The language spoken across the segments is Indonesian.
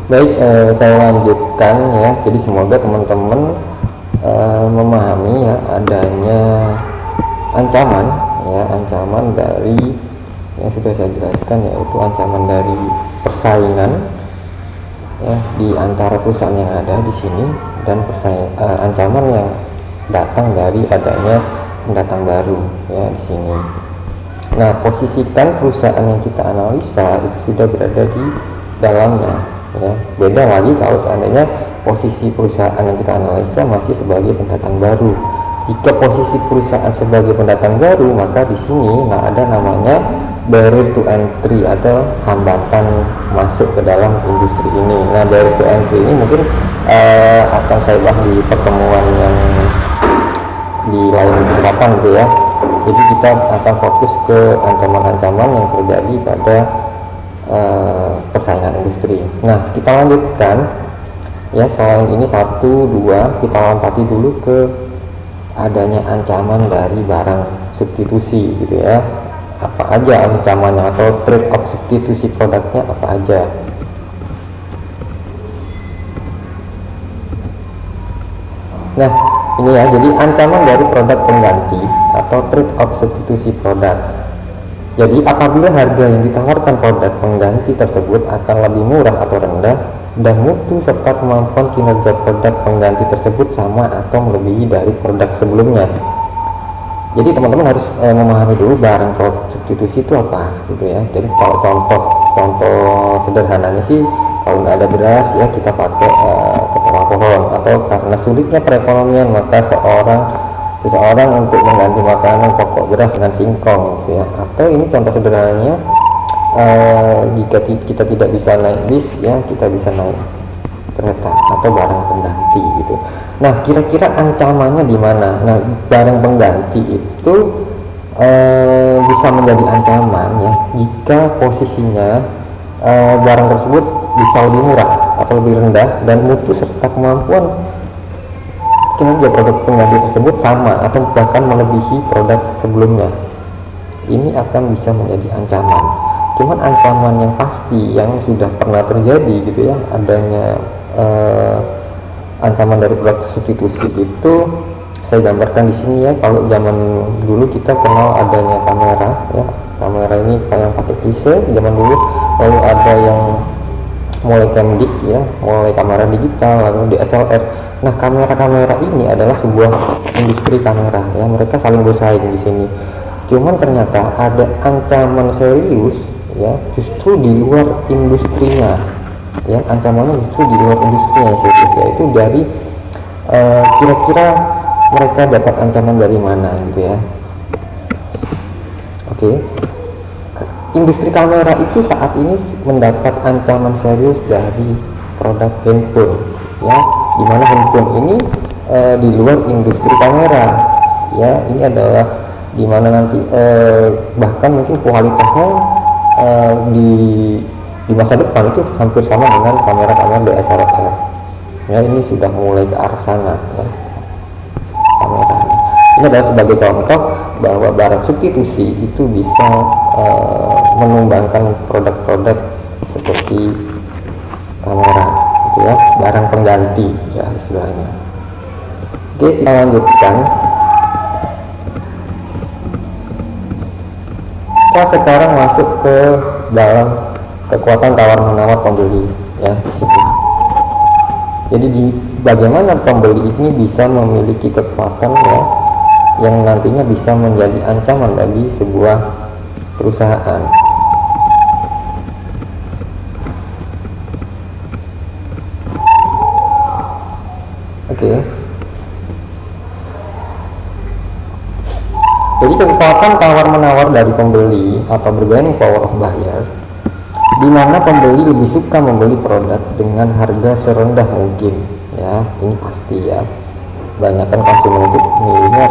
Baik, saya lanjutkan ya. Jadi semoga teman-teman memahami ya adanya ancaman ya, ancaman dari yang sudah saya jelaskan, yaitu ancaman dari persaingan ya di antara perusahaan yang ada di sini, dan ancaman yang datang dari adanya pendatang baru ya di sini. Nah, posisikan perusahaan yang kita analisa itu sudah berada di dalamnya ya. Beda lagi kalau seandainya posisi perusahaan yang kita analisa masih sebagai pendatang baru. Jika posisi perusahaan sebagai pendatang baru, maka di sini ada namanya barrier to entry atau hambatan masuk ke dalam industri ini. Nah, barrier to entry ini mungkin akan saya bahas di pertemuan yang di lain kesempatan gitu ya. Jadi kita akan fokus ke ancaman-ancaman yang terjadi pada persaingan industri. Nah, kita lanjutkan ya. Selain ini 1, 2, kita lompati dulu ke adanya ancaman dari barang substitusi gitu ya. Apa aja ancamannya atau trade off substitusi produknya apa aja. Nah, ini ya, jadi ancaman dari produk pengganti atau trade off substitusi produk. Jadi apabila harga yang ditawarkan produk pengganti tersebut akan lebih murah atau rendah, dan mutu serta kemampuan kinerja produk pengganti tersebut sama atau melebihi dari produk sebelumnya. Jadi teman-teman harus memahami dulu barang substitusi itu apa gitu ya. Jadi kalau contoh sederhananya sih, kalau nggak ada beras ya kita pakai kepala pohon, atau karena sulitnya perekonomian maka seseorang untuk mengganti makanan pokok beras dengan singkong gitu ya. Atau ini contoh sederhananya, jika kita tidak bisa naik bis ya, kita bisa naik kereta atau barang pengganti gitu. Nah, kira-kira ancamannya di mana? Nah, barang pengganti itu bisa menjadi ancaman ya jika posisinya barang tersebut bisa lebih murah atau lebih rendah, dan mutu serta kemampuan kinerja produk pengganti tersebut sama atau bahkan melebihi produk sebelumnya. Ini akan bisa menjadi ancaman. Cuman ancaman yang pasti yang sudah pernah terjadi gitu ya, adanya ancaman dari produk substitusi itu saya gambarkan di sini ya. Kalau zaman dulu kita kenal adanya kamera ya, kamera ini yang pakai klise zaman dulu, lalu ada yang mulai camdic ya, mulai kamera digital, lalu DSLR. Nah, kamera-kamera ini adalah sebuah industri kamera ya, mereka saling bersaing di sini. Cuman ternyata ada ancaman serius ya, justru di luar industrinya ya, ancamannya justru di luar industrinya yang serius, yaitu dari kira-kira mereka dapat ancaman dari mana gitu ya. Oke. Industri kamera itu saat ini mendapat ancaman serius dari produk handphone ya, dimana handphone ini di luar industri kamera ya. Ini adalah dimana nanti bahkan mungkin kualitasnya di masa depan itu hampir sama dengan kamera-kamera DSLR ya. Ini sudah mulai ke arah sana ya, kameranya. Ini adalah sebagai contoh bahwa barang substitusi itu bisa menumbangkan produk-produk seperti kamera gitu ya, barang pengganti ya istilahnya. Oke, kita lanjutkan. Kita sekarang masuk ke dalam kekuatan tawar-menawar pembeli ya di sini. Jadi bagaimana pembeli ini bisa memiliki kekuatan ya, yang nantinya bisa menjadi ancaman bagi sebuah perusahaan. Oke. Jadi kekuatan tawar-menawar dari pembeli atau bargaining power of buyer, di mana pembeli lebih suka membeli produk dengan harga serendah mungkin ya. Ini pasti ya, banyakkan konsumen itu milihnya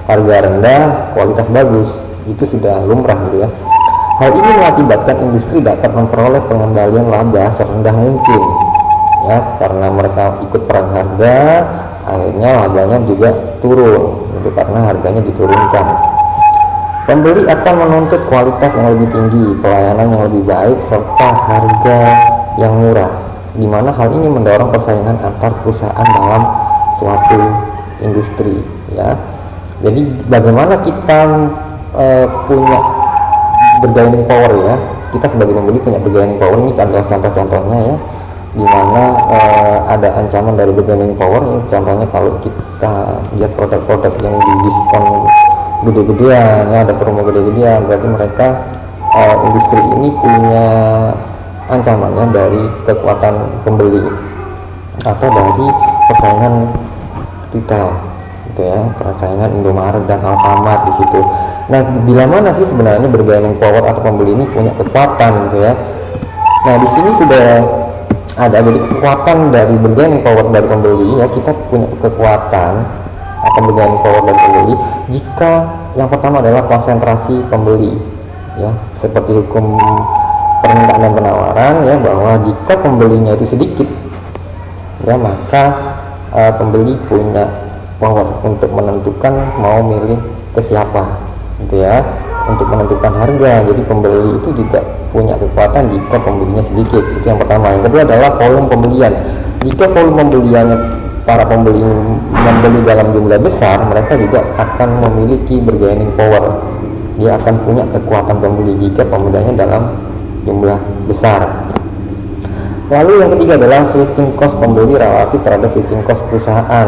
harga rendah, kualitas bagus, itu sudah lumrah gitu ya. Hal ini mengakibatkan industri dapat memperoleh pengembalian laba serendah mungkin ya, karena mereka ikut perang harga, akhirnya labanya juga turun gitu, karena harganya diturunkan. Pembeli akan menuntut kualitas yang lebih tinggi, pelayanan yang lebih baik, serta harga yang murah di mana hal ini mendorong persaingan antar perusahaan dalam suatu industri, ya. Jadi bagaimana kita punya bargaining power, ya, kita sebagai pembeli punya bargaining power. Ini adalah contoh-contohnya, ya, dimana ada ancaman dari bargaining power. Contohnya kalau kita lihat produk-produk yang di diskon gede-gedean, ya, ada promo gede-gedean, berarti mereka industri ini punya ancamannya dari kekuatan pembeli atau dari persaingan retail, gitu ya, persaingan Indomaret dan Alfamart di situ. Nah, bila mana sih sebenarnya bargaining power atau pembeli ini punya kekuatan, gitu ya. Nah, di sini sudah ada, jadi kekuatan dari bargaining power dari pembeli, ya, kita punya kekuatan atau bargaining power dari pembeli jika yang pertama adalah konsentrasi pembeli, ya, seperti hukum permintaan dan penawaran, ya, bahwa jika pembelinya itu sedikit, ya, maka pembeli punya power untuk menentukan mau milih ke siapa, gitu ya, untuk menentukan harga. Jadi pembeli itu juga punya kekuatan jika pembelinya sedikit. Itu yang pertama. Yang kedua adalah volume pembelian. Jika volume pembeliannya, para pembeli membeli dalam jumlah besar, mereka juga akan memiliki bargaining power. Dia akan punya kekuatan pembeli jika pembeliannya dalam jumlah besar. Lalu yang ketiga adalah switching cost pembeli relatif terhadap switching cost perusahaan.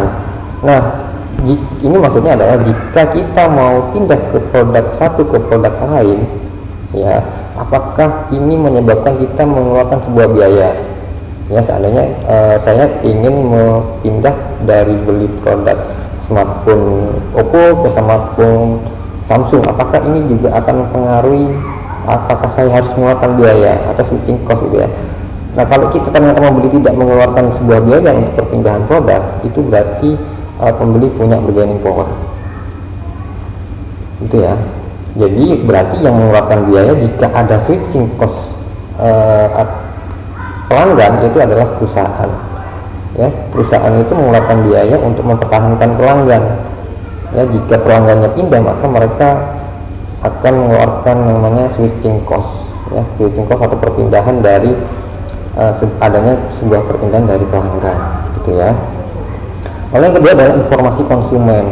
Nah, ini maksudnya adalah jika kita mau pindah ke produk satu ke produk lain, ya, apakah ini menyebabkan kita mengeluarkan sebuah biaya? Ya, seandainya saya ingin pindah dari beli produk smartphone Oppo ke smartphone Samsung, apakah ini juga akan mempengaruhi apakah saya harus mengeluarkan biaya atau switching cost, gitu ya. Nah, kalau kita ternyata membeli tidak mengeluarkan sebuah biaya untuk perpindahan produk, itu berarti pembeli punya bargaining power, gitu ya. Jadi berarti yang mengeluarkan biaya jika ada switching cost pelanggan itu adalah perusahaan, ya. Perusahaan itu mengeluarkan biaya untuk mempertahankan pelanggan, ya. Jika pelanggannya pindah, maka mereka akan mengeluarkan namanya switching cost, ya, switching cost atau perpindahan dari adanya sebuah perpindahan dari pelanggan, gitu ya. Lalu yang kedua adalah informasi konsumen.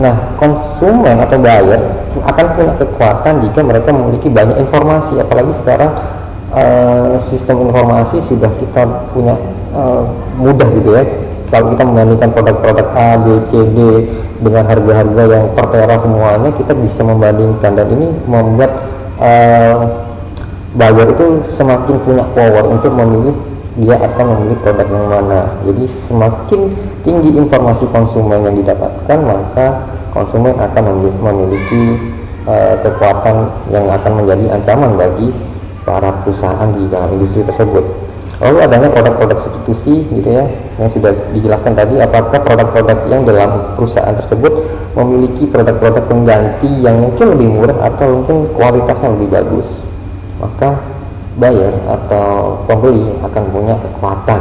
Nah, konsumen atau buyer akan punya kekuatan jika mereka memiliki banyak informasi, apalagi sekarang sistem informasi sudah kita punya mudah, gitu ya. Kalau kita membandingkan produk-produk A, B, C, D dengan harga-harga yang per tera semuanya, kita bisa membandingkan, dan ini membuat buyer itu semakin punya power untuk memilih dia akan memilih produk yang mana. Jadi semakin tinggi informasi konsumen yang didapatkan, maka konsumen akan memiliki kekuatan yang akan menjadi ancaman bagi para perusahaan di dalam industri tersebut. Lalu adanya produk-produk substitusi, gitu ya, yang sudah dijelaskan tadi. Apakah produk-produk yang dalam perusahaan tersebut memiliki produk-produk pengganti yang mungkin lebih murah atau mungkin kualitasnya lebih bagus, maka buyer atau pembeli akan punya kekuatan.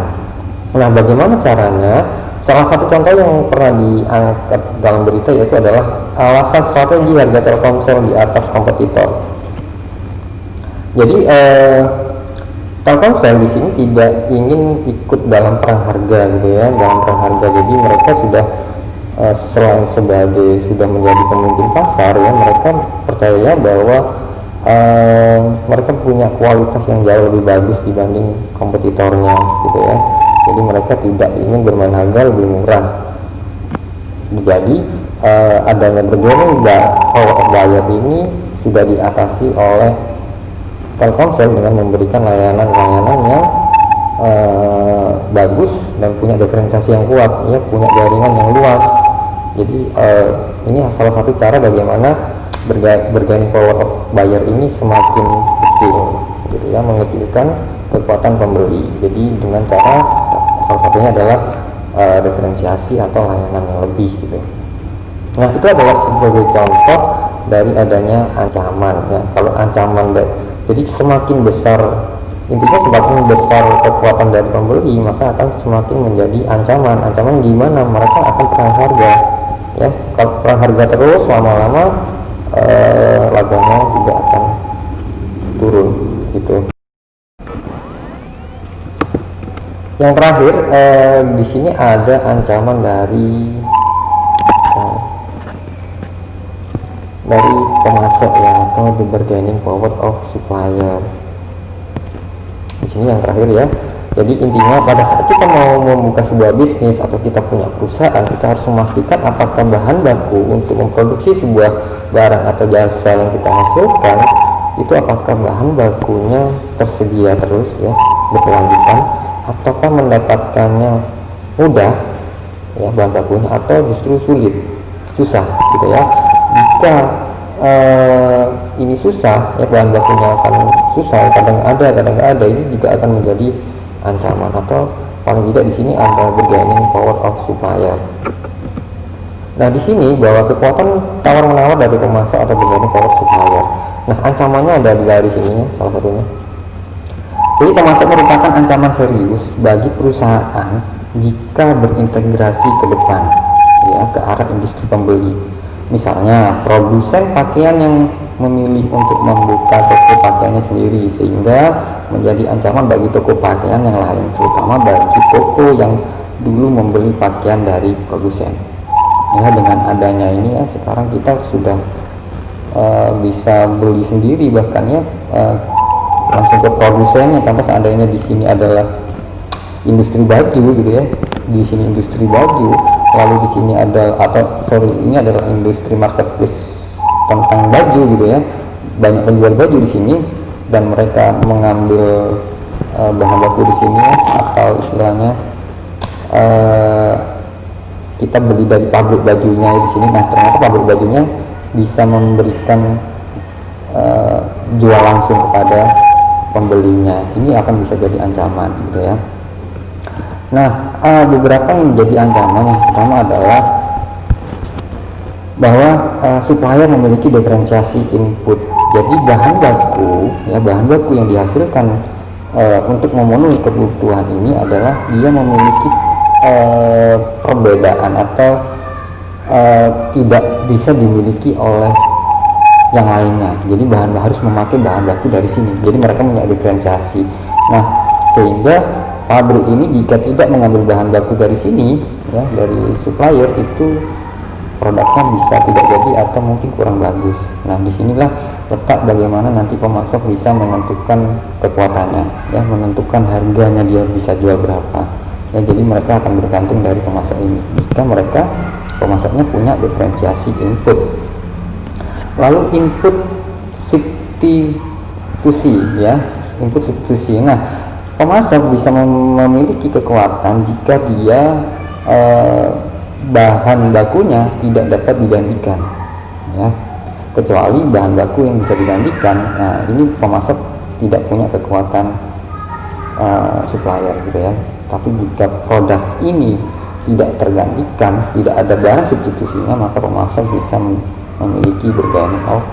Nah, bagaimana caranya? Salah satu contoh yang pernah diangkat dalam berita yaitu adalah alasan strategi harga Telkomsel di atas kompetitor. Jadi Telkomsel di sini tidak ingin ikut dalam perang harga, gitu ya, dalam perang harga. Jadi mereka sudah selain sebagai sudah menjadi pemimpin pasar, ya, mereka percaya bahwa mereka punya kualitas yang jauh lebih bagus dibanding kompetitornya, gitu ya. Jadi mereka tidak ingin bermain harga lebih murah. Jadi adanya bargaining power of buyer ini sudah diatasi oleh Telkomsel dengan memberikan layanan-layanan yang bagus dan punya diferensiasi yang kuat, ya, punya jaringan yang luas. Jadi ini salah satu cara bagaimana bargaining power of buyer ini semakin kecil, gitu ya, mengecilkan kekuatan pembeli. Jadi dengan cara salah satunya adalah diferensiasi atau layanan yang lebih, gitu. Nah, itu adalah sebagai contoh dari adanya ancaman, ya. Kalau ancaman jadi semakin besar, intinya semakin besar kekuatan dari pembeli, maka akan semakin menjadi ancaman. Ancaman gimana? Mereka akan perang harga, ya. Kalau perang harga terus lama-lama labanya juga akan turun, gitu. Yang terakhir, di sini ada ancaman dari pemasok ya, atau the bargaining power of supplier. Di sini yang terakhir ya. Jadi intinya pada saat kita mau membuka sebuah bisnis atau kita punya perusahaan, kita harus memastikan apakah bahan baku untuk memproduksi sebuah barang atau jasa yang kita hasilkan itu apakah bahan bakunya tersedia terus ya, berkelanjutan, ataukah mendapatkannya mudah ya bahan bakunya, atau justru susah gitu ya. Jika ini susah ya, bahan bakunya akan susah, kadang ada kadang nggak ada, ini juga akan menjadi ancaman, atau paling tidak di sini ada bargaining power of supplier. Nah di sini bahwa kekuatan tawar menawar dari pemasok atau bargaining power supplier. Nah ancamannya ada di sini ya, salah satunya. Jadi pemasok merupakan ancaman serius bagi perusahaan jika berintegrasi ke depan ya, ke arah industri pembeli. Misalnya produsen pakaian yang memilih untuk membuka toko pakaiannya sendiri, sehingga menjadi ancaman bagi toko pakaian yang lain, terutama bagi toko yang dulu membeli pakaian dari produsen ya. Dengan adanya ini ya, sekarang kita sudah bisa beli sendiri, bahkan ya langsung ke produsennya. Contoh seandainya di sini adalah industri baju gitu ya, di sini industri baju, lalu di sini ada ini adalah industri marketplace tentang baju gitu ya, banyak penjual baju di sini, dan mereka mengambil bahan baku di sini ya, atau istilahnya kita beli dari pabrik bajunya di sini. Nah ternyata pabrik bajunya bisa memberikan jual langsung kepada pembelinya, ini akan bisa jadi ancaman gitu ya. Nah beberapa yang menjadi ancaman, yang pertama adalah bahwa supplier memiliki diferensiasi input. Jadi bahan baku yang dihasilkan untuk memenuhi kebutuhan ini adalah dia memiliki perbedaan atau tidak bisa dimiliki oleh yang lainnya. Jadi harus memakai bahan baku dari sini. Jadi mereka punya diferensiasi. Nah sehingga pabrik ini jika tidak mengambil bahan baku dari sini ya, dari supplier, itu produknya bisa tidak jadi atau mungkin kurang bagus. Nah disinilah letak bagaimana nanti pemasok bisa menentukan kekuatannya ya, menentukan harganya dia bisa jual berapa ya. Jadi mereka akan bergantung dari pemasok ini jika pemasoknya punya diferensiasi input. Lalu input substitusi ya, input substitusi. Nah pemasok bisa memiliki kekuatan jika dia bahan bakunya tidak dapat digantikan ya, kecuali bahan baku yang bisa digantikan. Nah ini pemasok tidak punya kekuatan supplier gitu ya. Tapi jika produk ini tidak tergantikan, tidak ada barang substitusinya, maka pemasok bisa memiliki bargaining of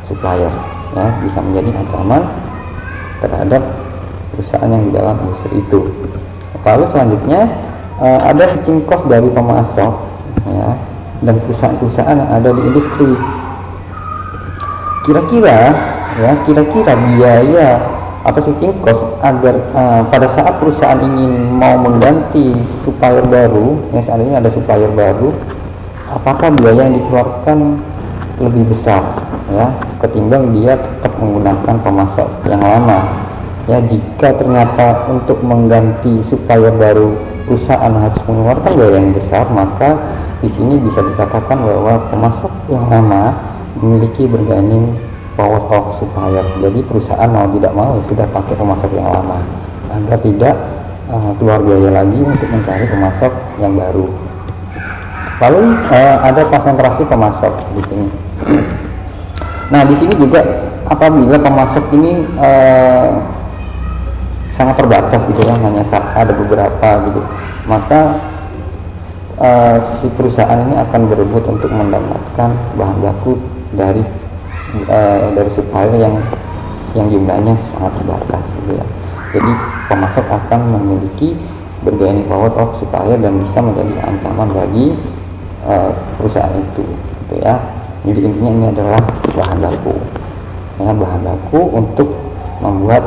supplier ya, bisa menjadi ancaman terhadap perusahaan yang di dalam industri itu. Lalu selanjutnya ada switching cost dari pemasok ya, dan perusahaan-perusahaan yang ada di industri. Kira-kira biaya atau switching cost agar pada saat perusahaan ingin mau mengganti supplier baru ya, seandainya ada supplier baru, apakah biaya yang dikeluarkan lebih besar ya ketimbang dia tetap menggunakan pemasok yang lama ya. Jika ternyata untuk mengganti supplier baru perusahaan harus mengeluarkan biaya yang besar, maka di sini bisa dikatakan bahwa pemasok yang lama memiliki bargaining power of supplier. Jadi perusahaan mau tidak mau sudah pakai pemasok yang lama agar tidak keluar biaya lagi untuk mencari pemasok yang baru. Lalu ada konsentrasi pemasok di sini. Nah di sini juga apabila pemasok ini sangat terbatas gitu ya, hanya ada beberapa gitu, maka si perusahaan ini akan berebut untuk mendapatkan bahan baku dari supplier yang jumlahnya sangat terbatas gitu ya. Jadi pemasok akan memiliki bargaining power of supplier dan bisa menjadi ancaman bagi perusahaan itu gitu ya. Jadi intinya ini adalah bahan baku ya, bahan baku untuk membuat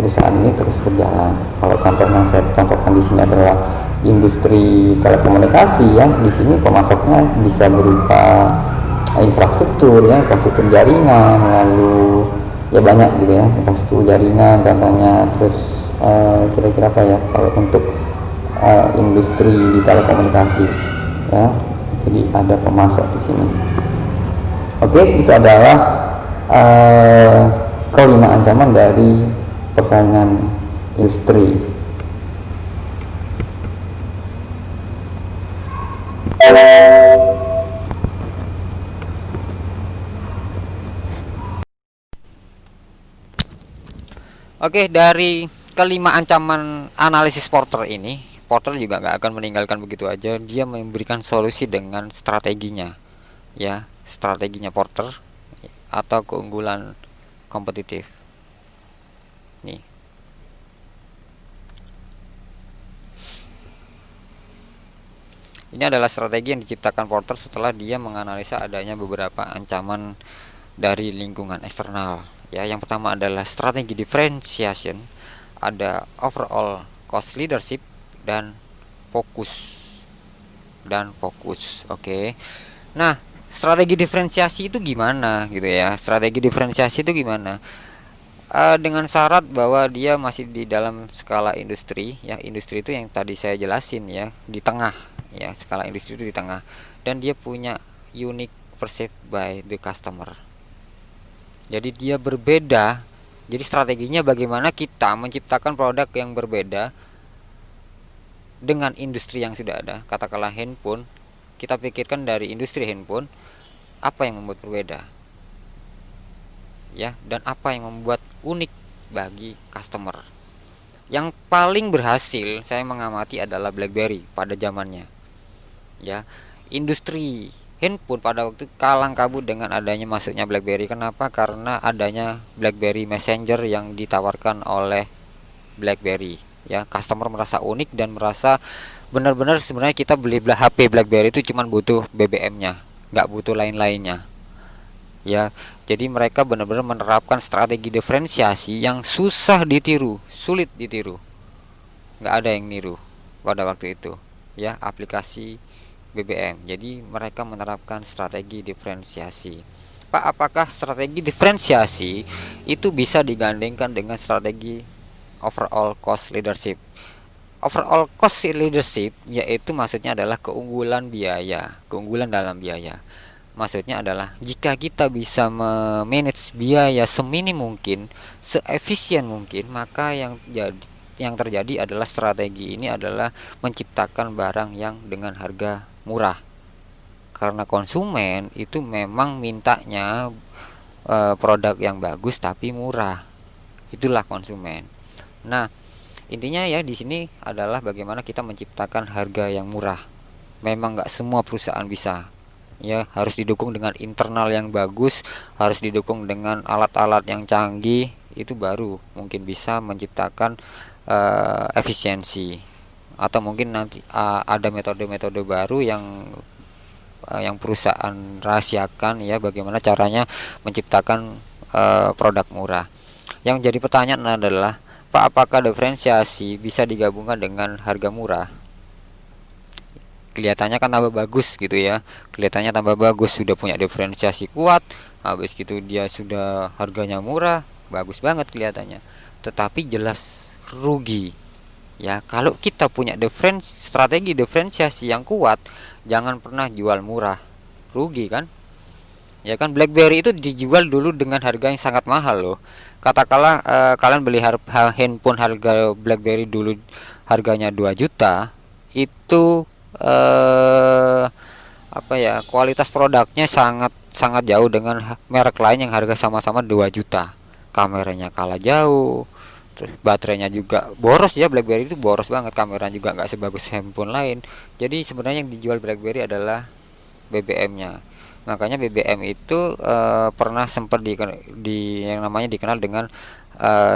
perusahaan ini terus berjalan. Kalau contohnya saya contohkan di sini adalah industri telekomunikasi, ya di sini pemasoknya bisa berupa infrastruktur, ya infrastruktur jaringan, lalu ya banyak gitu ya, infrastruktur jaringan contohnya. Terus kira-kira apa ya kalau untuk industri di telekomunikasi, ya jadi ada pemasok di sini. Oke, itu adalah kelima ancaman dari persaingan industri. Oke, dari kelima ancaman analisis Porter ini, Porter juga nggak akan meninggalkan begitu aja. Dia memberikan solusi dengan strateginya, ya, strateginya Porter atau keunggulan kompetitif. Nih, ini adalah strategi yang diciptakan Porter setelah dia menganalisa adanya beberapa ancaman dari lingkungan eksternal. Ya, yang pertama adalah strategi differentiation, ada overall cost leadership dan fokus Oke. Nah, strategi diferensiasi itu gimana gitu ya? Strategi diferensiasi itu gimana? Dengan syarat bahwa dia masih di dalam skala industri, ya. Industri itu yang tadi saya jelasin ya, di tengah, ya. Skala industri itu di tengah, dan dia punya unique perceived by the customer. Jadi dia berbeda. Jadi strateginya bagaimana kita menciptakan produk yang berbeda dengan industri yang sudah ada. Katakanlah handphone, kita pikirkan dari industri handphone, apa yang membuat berbeda, ya, dan apa yang membuat unik bagi customer. Yang paling berhasil saya mengamati adalah BlackBerry pada zamannya, ya. Industri handphone pada waktu kalang kabut dengan adanya masuknya BlackBerry. Kenapa? Karena adanya BlackBerry Messenger yang ditawarkan oleh BlackBerry, ya. Customer merasa unik dan merasa benar-benar sebenarnya kita beli HP BlackBerry itu cuma butuh BBM-nya, nggak butuh lain-lainnya, ya. Jadi mereka benar-benar menerapkan strategi diferensiasi yang susah ditiru, sulit ditiru, nggak ada yang niru pada waktu itu, ya, aplikasi BBM. Jadi mereka menerapkan strategi diferensiasi. Pak, apakah strategi diferensiasi itu bisa digandengkan dengan strategi overall cost leadership? Overall cost leadership yaitu maksudnya adalah keunggulan biaya, keunggulan dalam biaya. Maksudnya adalah jika kita bisa memanage biaya seminim mungkin, seefisien mungkin, maka yang terjadi adalah strategi ini adalah menciptakan barang yang dengan harga murah. Karena konsumen itu memang mintanya produk yang bagus tapi murah. Itulah konsumen. Nah, intinya ya di sini adalah bagaimana kita menciptakan harga yang murah. Memang nggak semua perusahaan bisa, ya, harus didukung dengan internal yang bagus, harus didukung dengan alat-alat yang canggih, itu baru mungkin bisa menciptakan efisiensi. Atau mungkin nanti ada metode-metode baru yang perusahaan rahasiakan, ya, bagaimana caranya menciptakan produk murah. Yang jadi pertanyaan adalah, Pak, apakah diferensiasi bisa digabungkan dengan harga murah? Kelihatannya kan tambah bagus gitu ya, kelihatannya tambah bagus, sudah punya diferensiasi kuat, habis gitu dia sudah harganya murah, bagus banget kelihatannya, tetapi jelas rugi, ya. Kalau kita punya strategi diferensiasi yang kuat, jangan pernah jual murah, rugi kan, ya kan. BlackBerry itu dijual dulu dengan harga yang sangat mahal loh. Katakanlah kalian beli handphone harga BlackBerry dulu harganya 2 juta, itu apa ya, kualitas produknya sangat sangat jauh dengan merek lain yang harga sama-sama 2 juta. Kameranya kalah jauh, terus baterainya juga boros, ya. BlackBerry itu boros banget, kameranya juga nggak sebagus handphone lain. Jadi sebenarnya yang dijual BlackBerry adalah BBM-nya. Makanya BBM itu pernah sempat yang namanya dikenal dengan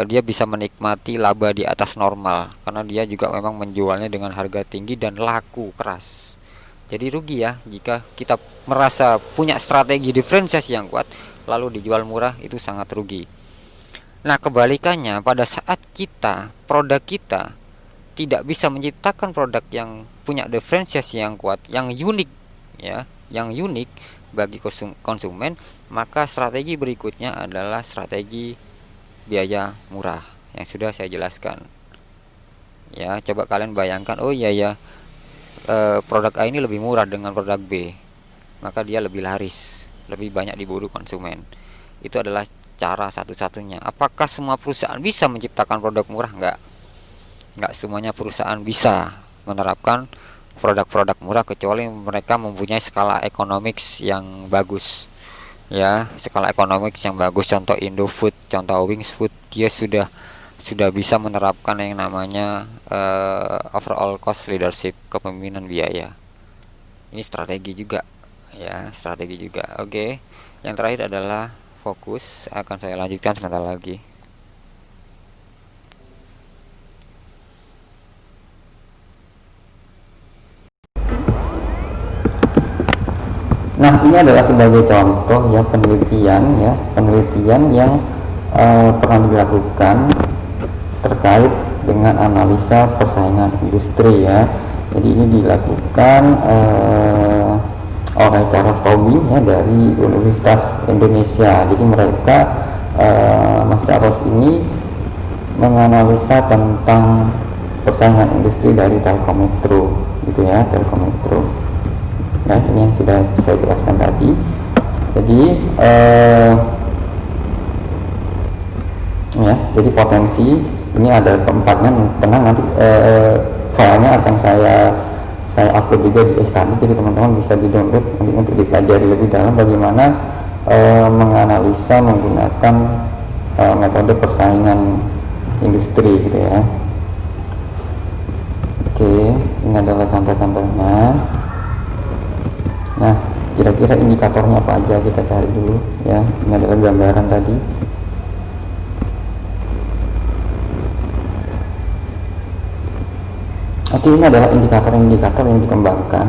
dia bisa menikmati laba di atas normal, karena dia juga memang menjualnya dengan harga tinggi dan laku keras. Jadi rugi ya jika kita merasa punya strategi diferensiasi yang kuat lalu dijual murah, itu sangat rugi. Nah, kebalikannya, pada saat produk kita tidak bisa menciptakan produk yang punya diferensiasi yang kuat, yang unik, ya, yang unik bagi konsumen, maka strategi berikutnya adalah strategi biaya murah yang sudah saya jelaskan. Ya, coba kalian bayangkan, oh iya ya, produk A ini lebih murah dengan produk B, maka dia lebih laris, lebih banyak diburu konsumen. Itu adalah cara satu-satunya. Apakah semua perusahaan bisa menciptakan produk murah? Enggak semuanya perusahaan bisa menerapkan produk-produk murah, kecuali mereka mempunyai skala economics yang bagus. Ya, skala economics yang bagus, contoh Indofood, contoh Wings Food, dia sudah bisa menerapkan yang namanya overall cost leadership, kepemimpinan biaya. Ini strategi juga, ya, strategi juga. Oke, yang terakhir adalah fokus. Akan saya lanjutkan sebentar lagi. Nah, ini adalah sebagai contoh ya penelitian yang pernah dilakukan terkait dengan analisa persaingan industri ya. Jadi ini dilakukan oleh Charles Tobing ya dari Universitas Indonesia. Jadi mereka Mas Charles ini menganalisa tentang persaingan industri dari Telkomintro gitu ya, Telkomintro. Nah, ini yang sudah saya jelaskan tadi. Jadi ya, jadi potensi ini ada keempatnya. Tenang, nanti filenya akan saya upload juga di e-study, jadi teman-teman bisa di-download nanti untuk dipelajari lebih dalam bagaimana menganalisa menggunakan metode persaingan industri gitu ya. Oke, ini adalah contoh-contohnya. Nah, kira-kira indikatornya apa aja kita cari dulu ya. Ini adalah gambaran tadi. Oke, ini adalah indikator-indikator yang dikembangkan,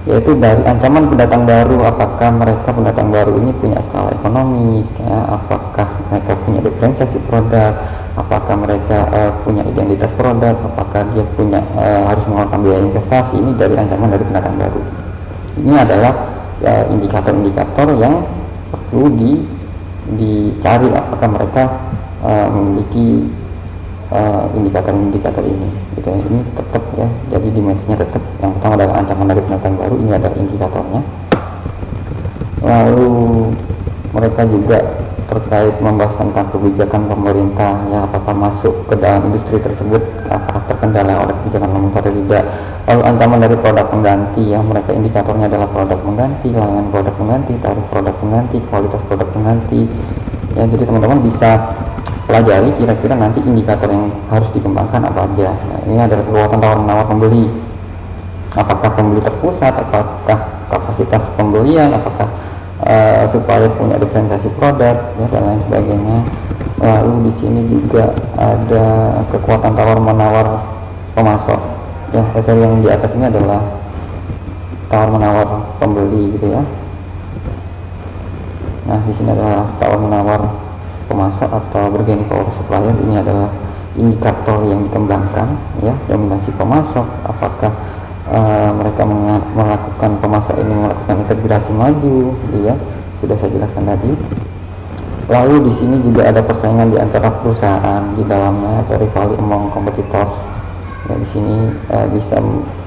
yaitu dari ancaman pendatang baru. Apakah mereka pendatang baru ini punya skala ekonomi ya, apakah mereka punya diferensiasi produk, apakah mereka punya identitas produk, apakah dia punya harus mengeluarkan biaya investasi. Ini dari ancaman dari pendatang baru. Ini adalah indikator-indikator yang perlu dicari, apakah mereka memiliki indikator-indikator ini gitu ya. Ini tetap ya, jadi dimensinya tetap. Yang pertama adalah ancaman dari pendatang baru, ini adalah indikatornya. Lalu mereka juga terkait membahas tentang kebijakan pemerintah ya, apakah masuk ke dalam industri tersebut, apakah terkendala oleh kebijakan pemerintah atau tidak. Lalu ancaman dari produk pengganti ya, mereka indikatornya adalah produk pengganti, layanan produk pengganti, tarif produk pengganti, kualitas produk pengganti ya. Jadi teman-teman bisa pelajari kira-kira nanti indikator yang harus dikembangkan apa aja. Nah, ini adalah kekuatan tawar-menawar pembeli, apakah pembeli terpusat, apakah kapasitas pembelian, apakah supaya punya diferensiasi produk ya, dan lain sebagainya. Lalu di sini juga ada kekuatan tawar-menawar pemasok ya. Yang di atas ini adalah tawar-menawar pembeli gitu ya. Nah, di sini adalah tawar-menawar pemasok atau bargaining power supplier. Ini adalah indikator yang dikembangkan ya, dominasi pemasok, apakah mereka melakukan pemasok ini melakukan integrasi maju gitu ya, sudah saya jelaskan tadi. Lalu di sini juga ada persaingan di antara perusahaan di dalamnya atau rivalry among competitors ya. Di sini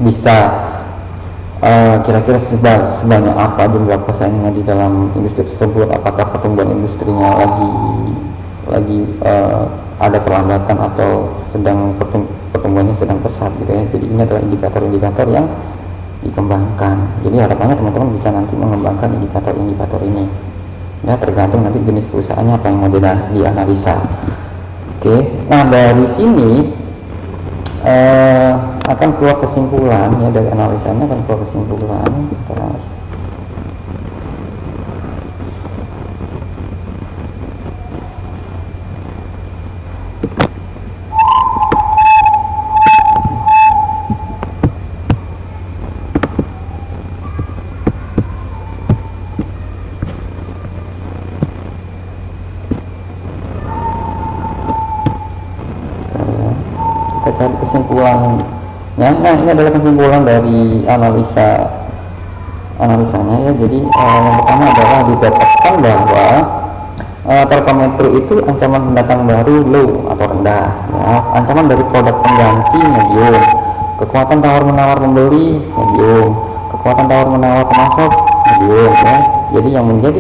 bisa kira-kira sebanyak apa jumlah persaingannya di dalam industri tersebut, apakah pertumbuhan industrinya lagi ada perlambatan atau sedang pertumbuhannya sedang pesat gitu ya. Jadi ini adalah indikator-indikator yang dikembangkan. Jadi harapannya teman-teman bisa nanti mengembangkan indikator-indikator ini ya, tergantung nanti jenis perusahaannya apa yang mau dianalisa. Oke, nah dari sini akan keluar kesimpulan ya, dari analisanya akan keluar kesimpulan. terkait kesimpulan. Nah, ini adalah kesimpulan dari analisanya ya. Jadi yang pertama adalah didapatkan bahwa Telkommetro itu ancaman pendatang baru low atau rendah ya. Ancaman dari produk pengganti medium, kekuatan tawar menawar pembeli medium, kekuatan tawar menawar pemasok medium ya. Jadi yang menjadi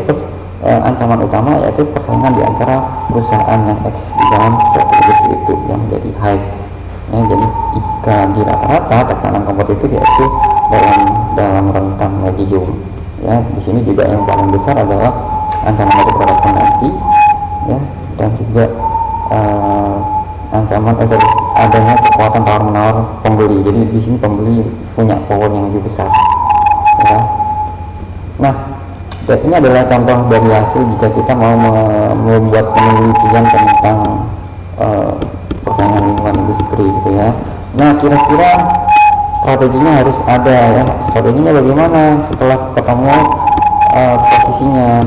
ancaman utama yaitu persaingan di antara perusahaan yang eksis di dalam suatu industri itu yang menjadi high ya. Jadi jika di rata-rata tekanan kompetitif yaitu dalam rentang medium ya. Di sini juga yang paling besar adalah ancaman dari produk pengganti ya, dan juga ancaman adanya kekuatan tawar menawar pembeli. Jadi di sini pembeli punya power yang lebih besar ya. Nah, ini adalah contoh dari hasil jika kita mau membuat penelitian tentang persaingan lingkungan industri gitu ya. Nah, kira-kira strateginya harus ada ya. Strateginya bagaimana setelah ketemu posisinya?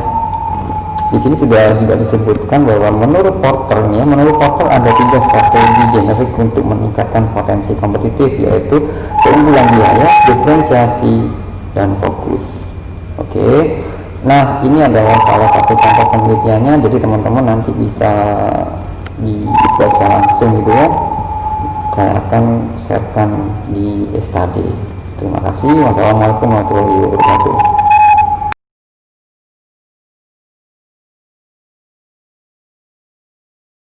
Di sini sudah juga disebutkan bahwa menurut Porter ada 3 strategi generik untuk meningkatkan potensi kompetitif, yaitu keunggulan biaya, diferensiasi, dan fokus. Oke. Nah, ini adalah salah satu contoh penelitiannya, jadi teman-teman nanti bisa dibaca langsung gitu ya. Saya akan sharekan di study. Terima kasih. Wassalamualaikum warahmatullahi wabarakatuh.